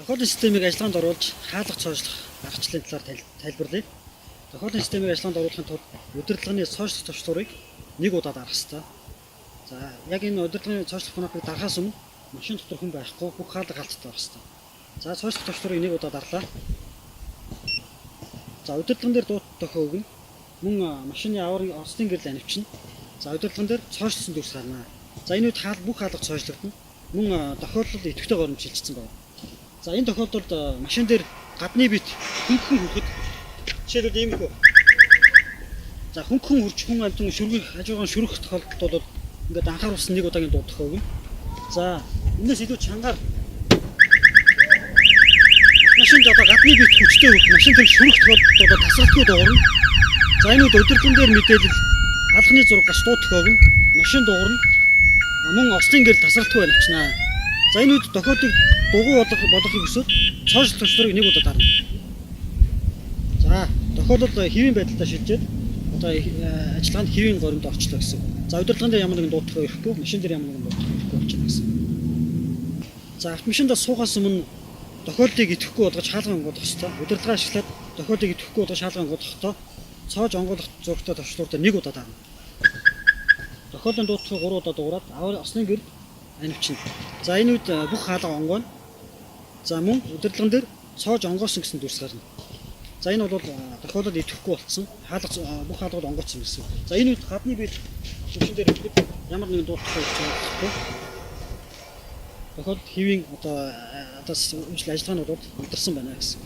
Тохиолдлын системийг ажиллагаанд оруулж хаалга цоошлох аргачлалын талаар тайлбарлая. Тохиолдлын системийг ажиллагаанд оруулахын тулд удирдлагын цоошлох товчлуурыг нэг удаа дарах ёстой. За яг энэ удирдлагын цоошлох функцийг дарахаас өмнө машин дотор хүн байхгүй бүх хаалга галзтай байх ёстой. За цоошлох товчлуурыг нэг удаа дарлаа. За удирдлагын дээр дуут тохиог нь мөн машины аваргын ослын гэрэл анивчна. За удирдлагын дээр цоошлсон дүрс гарна. За энэ үед бүх хаалга цоошлогдно. Мөн тохиолдолд идэвхтэй горимж шилжчихсэн байна. За энэ тохиолдолд машин дээр гадны бит хөнгөн хүрэхэд жишээлбэл ийм их. За хөнгөн хурж хүн амтан хажуугаар шүрэх тохиолдолд бол ингээд анхааруулсан нэг удаагийн дуу тохиог нь. За энэс илүү чангаар машинд одоо гадны бит хүчтэй хөх машин тэр шүрэх тохиолдолд тасралтгүй дуурна. За энэ үед удирдлагын дээр мэдээлэл алхны зураг гаш дуу тохиог нь машин дуурна. Мөн ослын гэрэл тасралтгүй навчнаа. За энэ үед тохиолдлыг дугуй болгохыг хүсвэл цоошлох товчлуурыг нэг удаа дарна. За тохиолдол хэвийн байдалтай шилжээд одоо ажиллагаанд хэвийн горимд орчлоо гэсэн. За удирдлагын дээр ямар нэгэн дуу тохиол ирэхгүй, машин дээр ямар нэгэн дуу тохиол ирэхгүй болчихно гэсэн. За автомашиндаа суухаас өмнө тохиолдлыг идэвхгүй болгож хаалга онгойлгох ёстой. Удирдлага ашиглаад тохиолдлыг идэвхгүй болгож хаалга онгойлгохдоо цоож онгойлгох зурагтай товчлууртай нэг удаа дарна. Тохиолдлын дуу тохиог 3 удаа дуурайд ослын гэрэл анивчна. За энэ үед бүх хаалга онгойно. За мөн удирдлагын дээр цоож онгоосон гэсэн дүрс гарна. За энэ бол тохиолдол идэвхгүй болсон. Бүх хаалгууд онгоцсон гэсэн. За энэ үед гадны бит машин дээр ямар нэгэн дуу тохиол хэрэгжүүлэхгүй. Тохиолдол хэвийн одоо ажил ажиллагаанууд удирсан байна гэсэн.